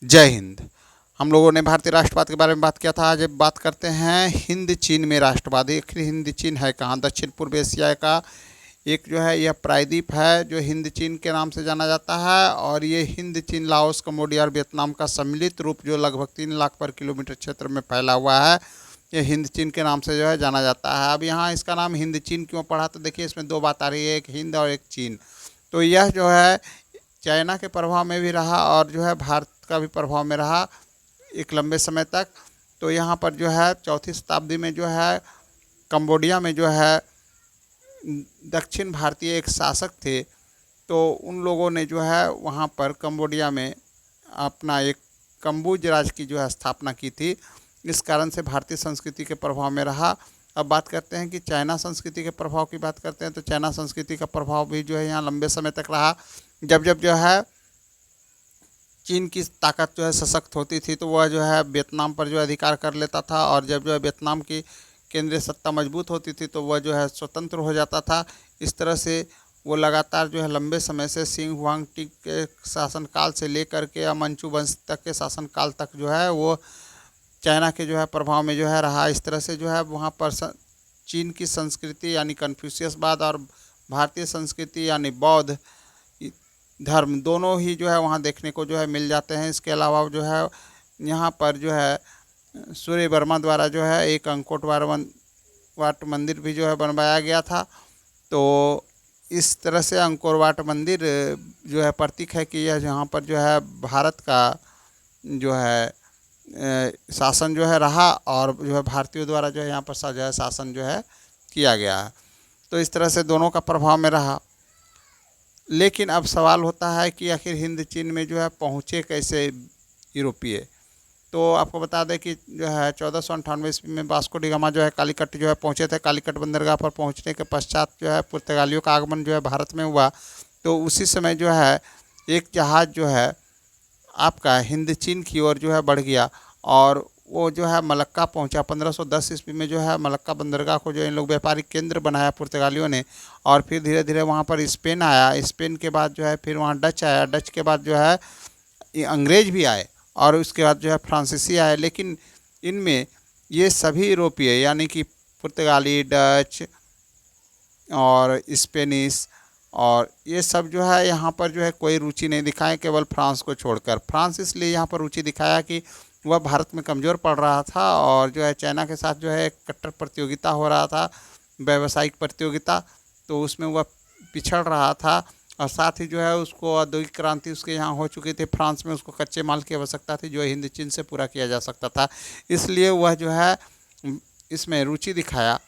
जय हिंद। हम लोगों ने भारतीय राष्ट्रवाद के बारे में बात किया था। आज बात करते हैं हिंद चीन में राष्ट्रवाद। आखिर हिंद चीन है कहाँ? दक्षिण पूर्व एशिया का एक जो है यह प्रायद्वीप है जो हिंद चीन के नाम से जाना जाता है। और ये हिंद चीन, लाओस, कम्बोडिया और वियतनाम का सम्मिलित रूप जो लगभग 3 लाख पर किलोमीटर क्षेत्र में फैला हुआ है, ये हिंद चीन के नाम से जो है जाना जाता है। अब यहाँ इसका नाम हिंद चीन क्यों पड़ा? तो देखिए, इसमें दो बात आ रही है, एक हिंद और एक चीन। तो यह जो है चाइना के प्रभाव में भी रहा और जो है भारत का भी प्रभाव में रहा एक लंबे समय तक। तो यहाँ पर जो है 4वीं शताब्दी में जो है कंबोडिया में जो है दक्षिण भारतीय एक शासक थे। तो उन लोगों ने जो है वहाँ पर कंबोडिया में अपना एक कम्बोज राज्य की जो है स्थापना की थी। इस कारण से भारतीय संस्कृति के प्रभाव में रहा। अब बात करते हैं कि चाइना संस्कृति के प्रभाव की बात करते हैं, तो चाइना संस्कृति का प्रभाव भी जो है यहाँ लंबे समय तक रहा। जब जब जो है चीन की ताकत जो है सशक्त होती थी तो वह जो है वियतनाम पर जो है अधिकार कर लेता था, और जब जो है वियतनाम की केंद्रीय सत्ता मजबूत होती थी तो वह जो है स्वतंत्र हो जाता था। इस तरह से वो लगातार जो है लंबे समय से सिंह हुआंगटी के शासनकाल से लेकर के या मंचू वंश तक के शासनकाल तक जो है वो चाइना के जो है प्रभाव में जो है रहा। इस तरह से जो है वहाँ पर चीन की संस्कृति यानी कन्फ्यूशियसवाद और भारतीय संस्कृति यानी बौद्ध धर्म दोनों ही जो है वहाँ देखने को जो है मिल जाते हैं। इसके अलावा जो है यहाँ पर जो है सूर्य वर्मा द्वारा जो है एक अंकोट वाट मंदिर भी जो है बनवाया गया था। तो इस तरह से अंकोर वाट मंदिर जो है प्रतीक है कि यह यहाँ पर जो है भारत का जो है शासन जो है रहा और जो है भारतीयों द्वारा जो है यहाँ पर जो है शासन जो है किया गया है। तो इस तरह से दोनों का प्रभाव में रहा। लेकिन अब सवाल होता है कि आखिर हिंद चीन में जो है पहुँचे कैसे यूरोपीय? तो आपको बता दें कि जो है 1498 ईस्वी में वास्को डी गामा जो है कालीकट जो है पहुँचे थे। कालीकट बंदरगाह पर पहुँचने के पश्चात जो है पुर्तगालियों का आगमन जो है भारत में हुआ। तो उसी समय जो है एक जहाज़ जो है आपका हिंद चीन की ओर जो है बढ़ गया और वो जो है मलक्का पहुंचा। 1510 ईस्वी में जो है मलक्का बंदरगाह को जो इन लोग व्यापारिक केंद्र बनाया पुर्तगालियों ने, और फिर धीरे धीरे वहाँ पर स्पेन आया। स्पेन के बाद जो है फिर वहाँ डच आया। डच के बाद जो है अंग्रेज भी आए और उसके बाद जो है फ्रांसीसी आए। लेकिन इनमें ये सभी यूरोपीय यानी कि पुर्तगाली, डच और स्पेनिश और ये सब जो है यहाँ पर जो है कोई रुचि नहीं दिखाए, केवल फ्रांस को छोड़कर। फ्रांस इसलिए यहाँ पर रुचि दिखाया कि वह भारत में कमज़ोर पड़ रहा था और जो है चाइना के साथ जो है एक कट्टर प्रतियोगिता हो रहा था, व्यावसायिक प्रतियोगिता। तो उसमें वह पिछड़ रहा था और साथ ही जो है उसको औद्योगिक क्रांति उसके यहाँ हो चुकी थी। फ्रांस में उसको कच्चे माल की आवश्यकता थी जो हिंद चीन से पूरा किया जा सकता था, इसलिए वह जो है इसमें रुचि दिखाया।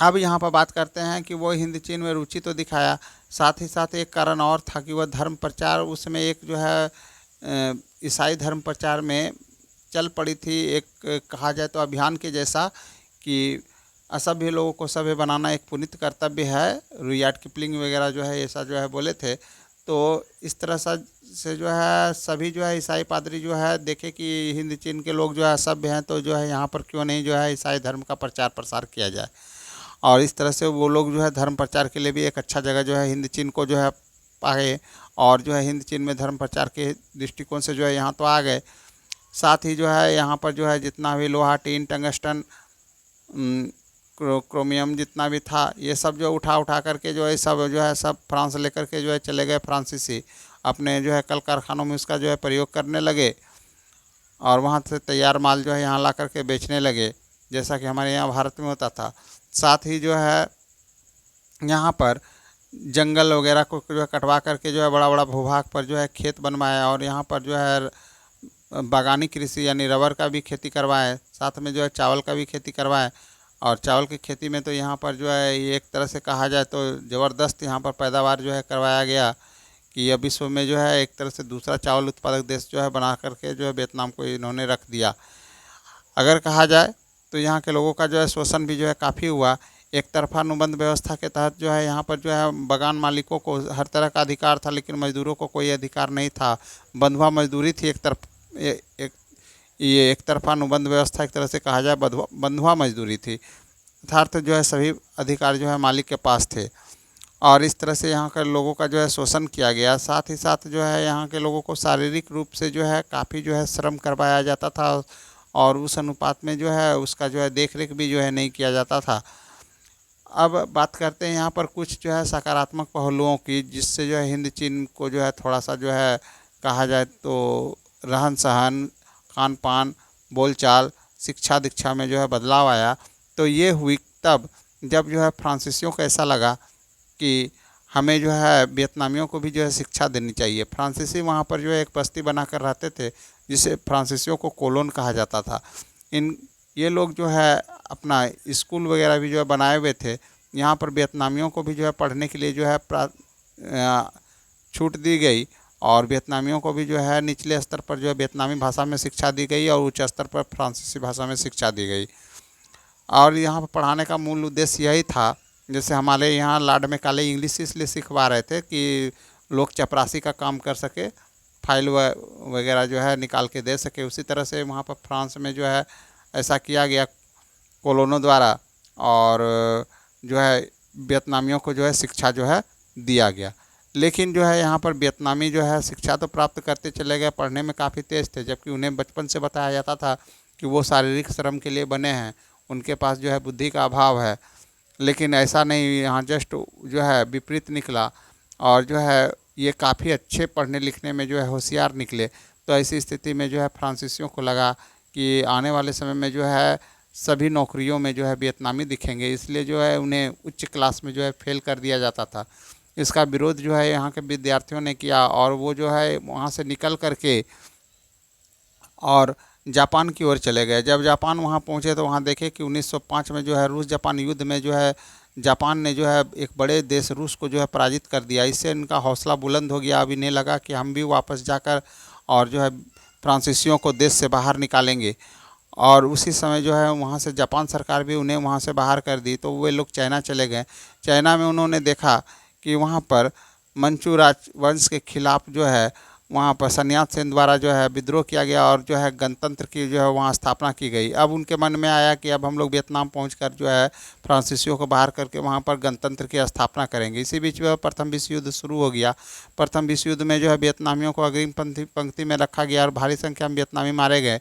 अब यहाँ पर बात करते हैं कि वो हिंद चीन में रुचि तो दिखाया, साथ ही साथ एक कारण और था कि वह धर्म प्रचार उसमें एक जो है ईसाई धर्म प्रचार में चल पड़ी थी। एक कहा जाए तो अभियान के जैसा कि असभ्य लोगों को सभ्य बनाना एक पुनीत कर्तव्य है। रुडयार्ड किपलिंग वगैरह जो है ऐसा जो है बोले थे। तो इस तरह से जो है सभी जो है ईसाई पादरी जो है देखे कि हिंद चीन के लोग जो है असभ्य हैं, तो जो है यहाँ पर क्यों नहीं जो है ईसाई धर्म का प्रचार प्रसार किया जाए। और इस तरह से वो लोग जो है धर्म प्रचार के लिए भी एक अच्छा जगह जो है हिंद चीन को जो है पाए और जो है हिंद चीन में धर्म प्रचार के दृष्टिकोण से जो है यहाँ तो आ गए। साथ ही जो है यहाँ पर जो है जितना भी लोहा, टीन, टंगस्टन, क्रोमियम जितना भी था ये सब जो उठा करके जो है सब जो है सब फ्रांस लेकर के जो है चले गए। फ्रांसीसी अपने जो है कल कारखानों में उसका जो है प्रयोग करने लगे और वहाँ से तैयार माल जो है यहाँ ला करके बेचने लगे, जैसा कि हमारे यहाँ भारत में होता था। साथ ही जो है यहाँ पर जंगल वगैरह को जो है कटवा करके जो है बड़ा बड़ा भूभाग पर जो है खेत बनवाया और यहाँ पर जो है बागानी कृषि यानी रबर का भी खेती करवाए, साथ में जो है चावल का भी खेती करवाए। और चावल की खेती में तो यहाँ पर जो है ये एक तरह से कहा जाए तो ज़बरदस्त यहाँ पर पैदावार जो है करवाया गया कि यह विश्व में जो है एक तरह से दूसरा चावल उत्पादक देश जो है बना करके जो है वियतनाम को इन्होंने रख दिया। अगर कहा जाए तो यहाँ के लोगों का जो है शोषण भी जो है काफ़ी हुआ। एक तरफा अनुबंध व्यवस्था के तहत जो है यहाँ पर जो है बागान मालिकों को हर तरह का अधिकार था, लेकिन मजदूरों को कोई अधिकार नहीं था। बंधुआ मजदूरी थी ये एक तरफा अनुबंध व्यवस्था एक तरह से कहा जाए बंधुआ मजदूरी थी, अर्थात जो है सभी अधिकार जो है मालिक के पास थे। और इस तरह से यहाँ के लोगों का जो है शोषण किया गया। साथ ही साथ जो है यहाँ के लोगों को शारीरिक रूप से जो है काफ़ी जो है श्रम करवाया जाता था, और उस अनुपात में जो है उसका जो है देख रेख भी जो है नहीं किया जाता था। अब बात करते हैं यहाँ पर कुछ जो है सकारात्मक पहलुओं की, जिससे जो है हिंद चीन को जो है थोड़ा सा जो है कहा जाए तो रहन सहन, खान पान, बोलचाल, शिक्षा दीक्षा में जो है बदलाव आया। तो ये हुई तब जब जो है फ्रांसीसियों को ऐसा लगा कि हमें जो है वियतनामियों को भी जो है शिक्षा देनी चाहिए। फ्रांसीसी वहाँ पर जो है एक बस्ती बनाकर रहते थे, जिसे फ्रांसीसियों को कोलोन कहा जाता था। इन ये लोग जो है अपना स्कूल वगैरह भी जो है बनाए हुए थे। यहाँ पर वियतनामियों को भी जो है पढ़ने के लिए जो है छूट दी गई, और वियतनामियों को भी जो है निचले स्तर पर जो है वियतनामी भाषा में शिक्षा दी गई, और उच्च स्तर पर फ्रांसीसी भाषा में शिक्षा दी गई। और यहाँ पर पढ़ाने का मूल उद्देश्य यही था, जैसे हमारे यहाँ लाड में काले इंग्लिश इसलिए सिखवा रहे थे कि लोग चपरासी का काम कर सके, फाइल वगैरह जो है निकाल के दे सके। उसी तरह से वहाँ पर फ्रांस में जो है ऐसा किया गया कोलोनों द्वारा, और जो है वियतनामियों को जो है शिक्षा जो है दिया गया। लेकिन जो है यहाँ पर वियतनामी जो है शिक्षा तो प्राप्त करते चले गए, पढ़ने में काफ़ी तेज़ थे, जबकि उन्हें बचपन से बताया जाता था कि वो शारीरिक श्रम के लिए बने हैं, उनके पास जो है बुद्धि का अभाव है। लेकिन ऐसा नहीं, यहाँ जस्ट जो है विपरीत निकला, और जो है ये काफ़ी अच्छे पढ़ने लिखने में जो है होशियार निकले। तो ऐसी स्थिति में जो है फ्रांसीसियों को लगा कि आने वाले समय में जो है सभी नौकरियों में जो है वियतनामी दिखेंगे, इसलिए जो है उन्हें उच्च क्लास में जो है फेल कर दिया जाता था। इसका विरोध जो है यहाँ के विद्यार्थियों ने किया, और वो जो है वहाँ से निकल कर के और जापान की ओर चले गए। जब जापान वहाँ पहुँचे तो वहाँ देखे कि 1905 में जो है रूस जापान युद्ध में जो है जापान ने जो है एक बड़े देश रूस को जो है पराजित कर दिया। इससे इनका हौसला बुलंद हो गया। अब इन्हें लगा कि हम भी वापस जाकर और जो है फ्रांसीसियों को देश से बाहर निकालेंगे। और उसी समय जो है वहाँ से जापान सरकार भी उन्हें वहाँ से बाहर कर दी, तो वे लोग चाइना चले गए। चाइना में उन्होंने देखा कि वहाँ पर मंचू राजवंश के खिलाफ जो है वहाँ पर सन्यात सेन द्वारा जो है विद्रोह किया गया, और जो है गणतंत्र की जो है वहाँ स्थापना की गई। अब उनके मन में आया कि अब हम लोग वियतनाम पहुंचकर जो है फ्रांसीसियों को बाहर करके वहाँ पर गणतंत्र की स्थापना करेंगे। इसी बीच में प्रथम विश्व युद्ध शुरू हो गया। प्रथम विश्व युद्ध में जो है वियतनामियों को अग्रिम पंक्ति में रखा गया, और भारी संख्या में वियतनामी मारे गए।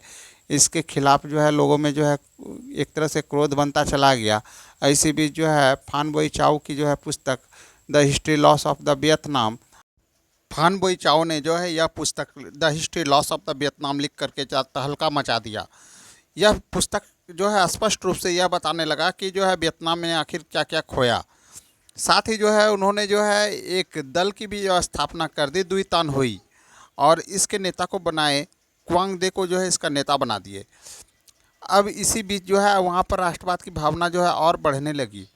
इसके खिलाफ जो है लोगों में जो है एक तरह से क्रोध बनता चला गया। इसी बीच जो है फान बोई चाओ की जो है पुस्तक the history loss of the Vietnam, फान बोई चाओ ने जो है यह पुस्तक the history loss of the Vietnam लिख करके तहलका मचा दिया। यह पुस्तक जो है स्पष्ट रूप से यह बताने लगा कि जो है वियतनाम में आखिर क्या क्या खोया। साथ ही जो है उन्होंने जो है एक दल की भी जो स्थापना कर दी, दुई तान हुई, और इसके नेता को बनाए क्वांग दे को जो है इसका नेता बना दिए। अब इसी बीच जो है वहाँ पर राष्ट्रवाद की भावना जो है और बढ़ने लगी।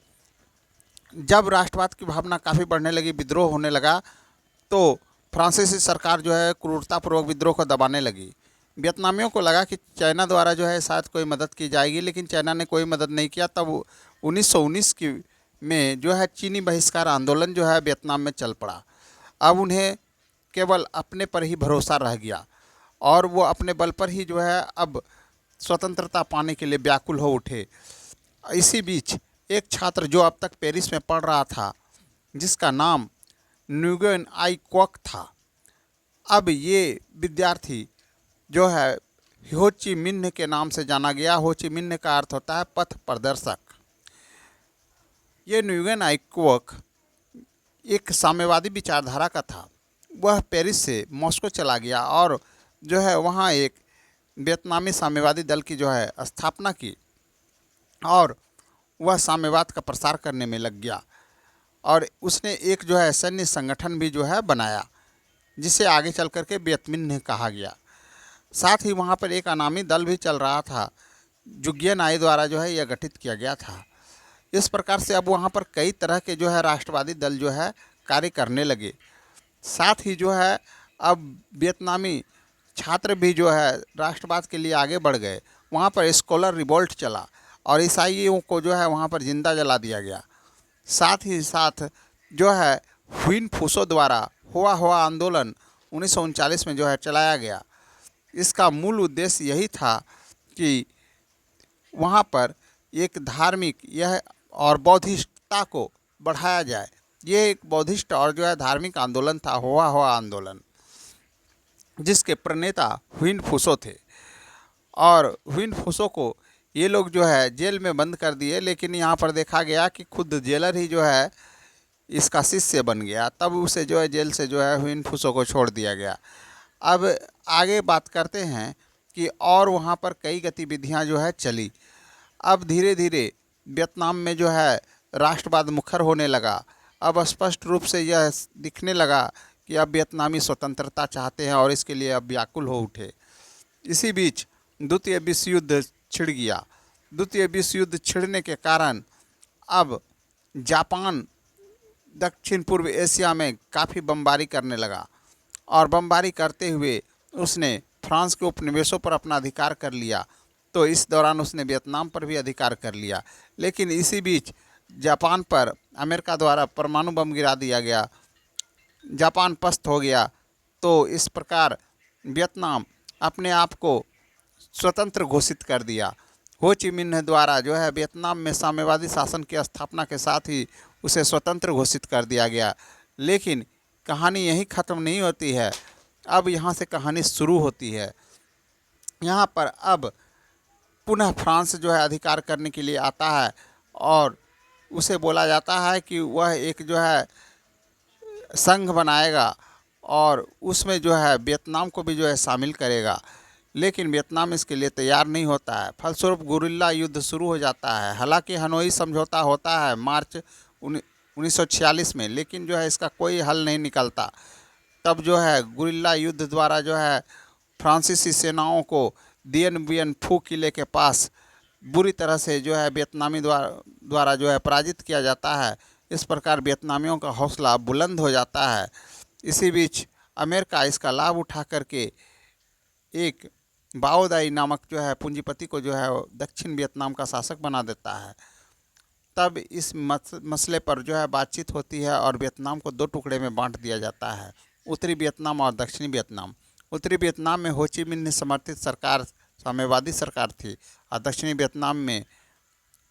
जब राष्ट्रवाद की भावना काफ़ी बढ़ने लगी, विद्रोह होने लगा, तो फ्रांसीसी सरकार जो है क्रूरतापूर्वक विद्रोह को दबाने लगी। वियतनामियों को लगा कि चाइना द्वारा जो है शायद कोई मदद की जाएगी, लेकिन चाइना ने कोई मदद नहीं किया। तब 1919 की में जो है चीनी बहिष्कार आंदोलन जो है वियतनाम में चल पड़ा। अब उन्हें केवल अपने पर ही भरोसा रह गया, और वो अपने बल पर ही जो है अब स्वतंत्रता पाने के लिए व्याकुल हो उठे। इसी बीच एक छात्र जो अब तक पेरिस में पढ़ रहा था, जिसका नाम न्युगेन आई क्वक था, अब ये विद्यार्थी जो है हो ची मिन्ह के नाम से जाना गया। हो ची मिन्ह का अर्थ होता है पथ प्रदर्शक। ये न्युगेन आई क्वक एक साम्यवादी विचारधारा का था। वह पेरिस से मॉस्को चला गया, और जो है वहाँ एक वियतनामी साम्यवादी दल की जो है स्थापना की, और वह साम्यवाद का प्रसार करने में लग गया। और उसने एक जो है सैन्य संगठन भी जो है बनाया, जिसे आगे चल कर के वियतमिन्ह कहा गया। साथ ही वहाँ पर एक अनामी दल भी चल रहा था, जुग्यन आई द्वारा जो है यह गठित किया गया था। इस प्रकार से अब वहाँ पर कई तरह के जो है राष्ट्रवादी दल जो है कार्य करने लगे। साथ ही जो है अब वियतनामी छात्र भी जो है राष्ट्रवाद के लिए आगे बढ़ गए। वहाँ पर स्कॉलर रिवोल्ट चला, और ईसाइयों को जो है वहाँ पर जिंदा जला दिया गया। साथ ही साथ जो है हुइन फूसो द्वारा हुआ आंदोलन 1939 में जो है चलाया गया। इसका मूल उद्देश्य यही था कि वहाँ पर एक धार्मिक यह और बौद्धिकता को बढ़ाया जाए, ये एक बौद्धिस्ट और जो है धार्मिक आंदोलन था, हुआ आंदोलन, जिसके प्रणेता हुइन फुसो थे। और हुइन फुसो को ये लोग जो है जेल में बंद कर दिए, लेकिन यहाँ पर देखा गया कि खुद जेलर ही जो है इसका शिष्य बन गया। तब उसे जो है जेल से जो है हुइन फुसो को छोड़ दिया गया। अब आगे बात करते हैं कि और वहाँ पर कई गतिविधियाँ जो है चली। अब धीरे धीरे वियतनाम में जो है राष्ट्रवाद मुखर होने लगा। अब स्पष्ट रूप से यह दिखने लगा कि अब वियतनामी स्वतंत्रता चाहते हैं और इसके लिए अब व्याकुल हो उठे। इसी बीच द्वितीय विश्व युद्ध छिड़ गया। द्वितीय विश्व युद्ध छिड़ने के कारण अब जापान दक्षिण पूर्व एशिया में काफ़ी बमबारी करने लगा, और बमबारी करते हुए उसने फ्रांस के उपनिवेशों पर अपना अधिकार कर लिया। तो इस दौरान उसने वियतनाम पर भी अधिकार कर लिया। लेकिन इसी बीच जापान पर अमेरिका द्वारा परमाणु बम गिरा दिया गया, जापान पस्त हो गया। तो इस प्रकार वियतनाम अपने आप को स्वतंत्र घोषित कर दिया। हो ची मिन्ह द्वारा जो है वियतनाम में साम्यवादी शासन की स्थापना के साथ ही उसे स्वतंत्र घोषित कर दिया गया। लेकिन कहानी यहीं ख़त्म नहीं होती है, अब यहाँ से कहानी शुरू होती है। यहाँ पर अब पुनः फ्रांस जो है अधिकार करने के लिए आता है, और उसे बोला जाता है कि वह एक जो है संघ बनाएगा और उसमें जो है वियतनाम को भी जो है शामिल करेगा। लेकिन वियतनाम इसके लिए तैयार नहीं होता है। फलस्वरूप गुरिल्ला युद्ध शुरू हो जाता है। हालांकि हनोई समझौता होता है मार्च 1946 में, लेकिन जो है इसका कोई हल नहीं निकलता। तब जो है गुरिल्ला युद्ध द्वारा जो है फ्रांसीसी सेनाओं को दिएन बियन फू किले के पास बुरी तरह से जो है वियतनामी द्वारा जो है पराजित किया जाता है। इस प्रकार वियतनामियों का हौसला बुलंद हो जाता है। इसी बीच अमेरिका इसका लाभ उठा करके एक बाओदाई नामक जो है पूंजीपति को जो है दक्षिण वियतनाम का शासक बना देता है। तब इस मसले पर जो है बातचीत होती है और वियतनाम को दो टुकड़े में बांट दिया जाता है, उत्तरी वियतनाम और दक्षिणी वियतनाम। उत्तरी वियतनाम में हो ची मिन्ह समर्थित सरकार साम्यवादी सरकार थी, और दक्षिणी वियतनाम में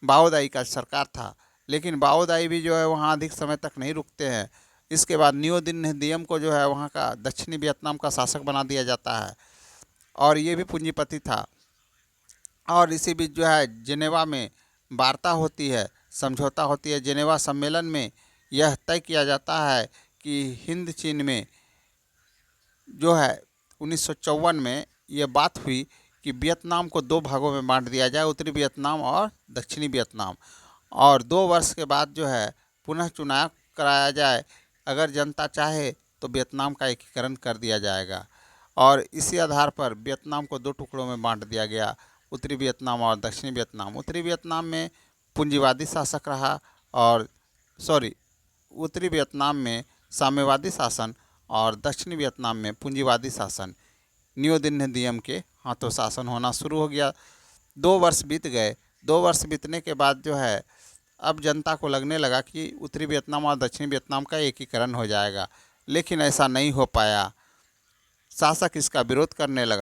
बाओदाई का सरकार था। लेकिन बाओदाई भी जो है वहाँ अधिक समय तक नहीं रुकते हैं। इसके बाद नियो दिन दियम को जो है वहाँ का दक्षिणी वियतनाम का शासक बना दिया जाता है, और ये भी पूंजीपति था। और इसी बीच जो है जिनेवा में वार्ता होती है, समझौता होती है। जिनेवा सम्मेलन में यह तय किया जाता है कि हिंद चीन में जो है 1954 में यह बात हुई कि वियतनाम को दो भागों में बांट दिया जाए, उत्तरी वियतनाम और दक्षिणी वियतनाम। और 2 वर्ष के बाद जो है पुनः चुनाव कराया जाए। अगर जनता चाहे तो वियतनाम का एकीकरण कर दिया जाएगा। और इसी आधार पर वियतनाम को 2 टुकड़ों में बांट दिया गया, उत्तरी वियतनाम और दक्षिणी वियतनाम। उत्तरी वियतनाम में पूंजीवादी शासक रहा, और उत्तरी वियतनाम में साम्यवादी शासन और दक्षिणी वियतनाम में पूंजीवादी शासन नियो दिन दियम के हाथों शासन होना शुरू हो गया। 2 वर्ष बीत गए। 2 वर्ष बीतने के बाद जो है अब जनता को लगने लगा कि उत्तरी वियतनाम और दक्षिणी वियतनाम का एकीकरण हो जाएगा, लेकिन ऐसा नहीं हो पाया। शासक इसका विरोध करने लगा।